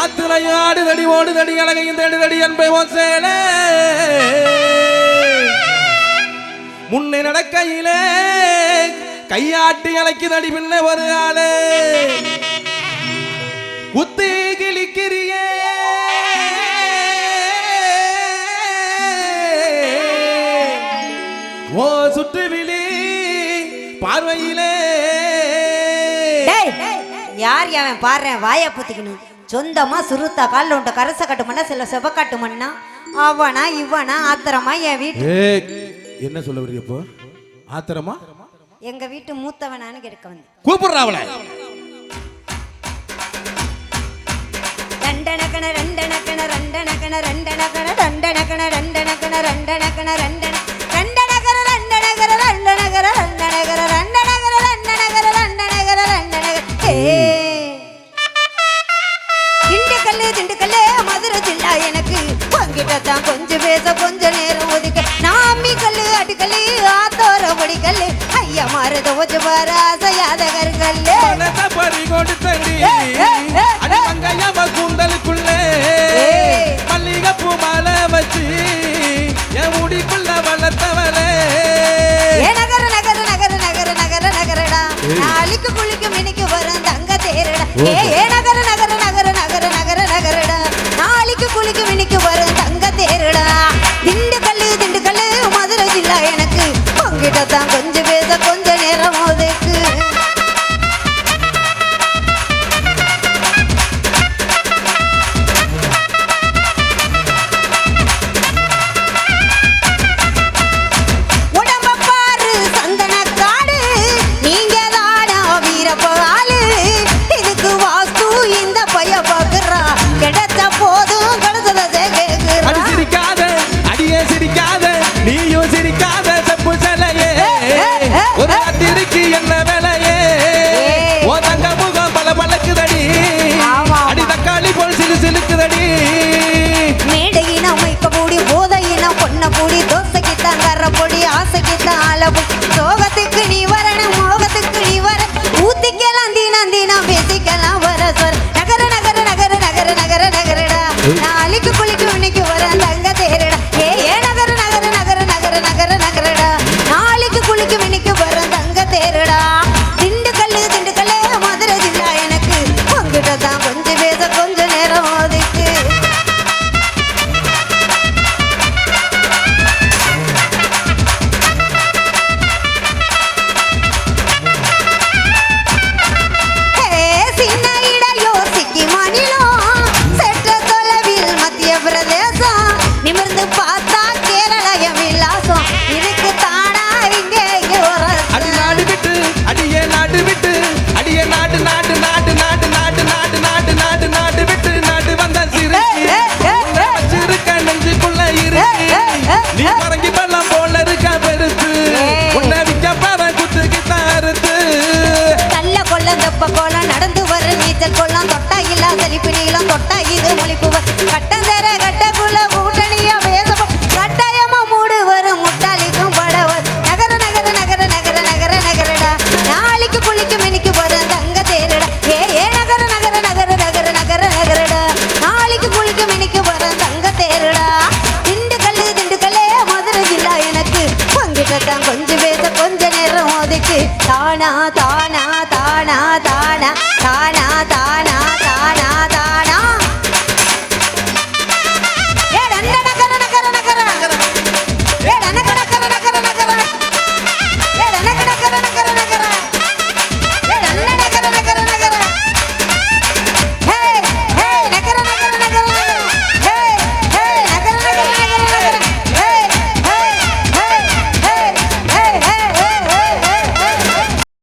ஆத்துலையும் ஆடுதடி ஓடுதடி அழகையும் தேடுதடி என்பை சேலே முன்னே நடக்கையிலே கையாட்டி அழைக்குதடி பின்ன ஒரு ஆளு குத்தி கிளிக்கிறியே ஓ சுற்றுவிழி பார்வையிலே யார் அவன் பாடுறேன் வாயா புத்திக்கணும் சொந்தமா சுருத்தா காலில் உண்ட கரச கட்டுமன்னா சில செவ கட்டுமன்னா அவனா இவனா ஆத்திரமா என் வீட்டு என்ன சொல்ல வரீங்க இப்போ ஆத்திரமா எங்க வீட்டு மூத்தவனான்னு கேட்க வந்து கூப்பிடுறாவல ரெண்டனக்கன ரெண்டனக்கன ரெண்டனக்கன ரெண்டனக்கன ரெண்டனக்கன ரெண்டனக்கன ரெண்டனக்கன ரெண்டன ரெண்டனக்கர ரெண்டனக்கர ரெண்டனக்கர ரெண்டனக்கர ரெண்டனக்கர ரெண்டனக்கர ரெண்டனக்கர ரெண்டனக்கர திண்டுக்கல்லு மதுரை ஜில்லா எனக்கு பங்கிட்ட தான் கொஞ்சம் பேச கொஞ்ச நேரம் ஒதுக்க நாமி கல்லு அடிக்கல்லு ஆத்தோர முடிக்கல்லு ஐயா மாறுத ஒஜ பார ஆசையாத கருங்கல்லு பறி கொடுத்தடி அடி மங்கையவ கூந்தலுக்குள்ளே மல்லிகைப்பூ மாலை வச்சு என் முடிக்குள்ள வளர்த்தவளே நகர நகர நகர நகர நகர நகரடா நாளைக்கு குளிக்கு மினிக்கு வரும் தங்க தேரடா நகர நகர நகர நகர நகர நகரடா நாளைக்கு குளிக்கு மினிக்கு வரும் தங்க தேரடா திண்டுக்கல்லு மதுரை ஜில்லா எனக்கு உங்கிட்ட தான் கொஞ்சம் பேச கொஞ்ச நேரம் ஒதுக்கு என்ன வேலையே ஓ தங்க முகம் பல பழக்குதடி அடி தக்காளி போல் சிலு சிலுக்குதடி மேடையின அமைக்க மூடி போதையின பொண்ண பூடி தோசைக்கு தான் கர பொடி ஆசைக்கு தான் அளவு சோகத்துக்கு நீ வரணும் மோகத்துக்கு நீ வர ஊத்திக்கலாம் தீனம் பேசிக்கலாம் வர சொல் நகர நகர நகர நகர நகர நகரடா நாளைக்கு குளிக்கு இன்னைக்கு வர தங்க தேரடா நகர நகர நகர நகர நகர நகரடா நாளைக்கு குளிக்கு இன்னைக்கு வர தங்க தேரடா திண்டுக்கல்லு மதுரை ஜில்லா எனக்கு உங்கிட்ட தான் கொஞ்சம் பேச கொஞ்ச நேரம் ஒதுக்கு சின்ன இடையோ சிக்கி மாநிலம் செற்ற தொலைவில் மத்திய பிரதேசம் நிமிர்ந்து பார்த்தா கேரளய விலாசம் இதுக்கு தானா இங்கே ஒரு நாடு விட்டு அடியே நாடு விட்டு அடியே நாடு நாடு நாடு நாடு நாடு நாடு நாடு நாடு நாடு விட்டு நாடு வந்த சிறு வச்சிருக்க நெஞ்சுக்குள்ள இரு நீ பறங்கி பள்ளம் போல இருக்க பெருசு உன்னை விக்க பாரு குத்துக்கு தாருத்து கல்ல கொள்ள தப்ப கோலம் நடந்து வர நீச்சல் கொள்ளம் தொட்டா இல்ல செழிப்பு நீளம் தொட்டா இது மொழிப்பு கட்டம் தர கட்டக்குள்ள கூட்டணியா பேசப்போ கட்டாயமா மூடு வரும் முட்டாளிக்கும் படவர் நகர நகர நகர நகர நகர நகரடா நாளைக்கு குளிக்கு மினிக்கு வரும் தங்க தேரடா நகர நகர நகர நகர நகர நகரடா நாளைக்கு குளிக்கு மினிக்கு வரும் தங்க தேரடா திண்டுக்கல்லு மதுரை ஜில்லா எனக்கு பங்கிட்ட தான் கொஞ்சம் பேச கொஞ்ச நேரம் ஒதுக்கு தானா தானா தானா தானா தானா தானா தானா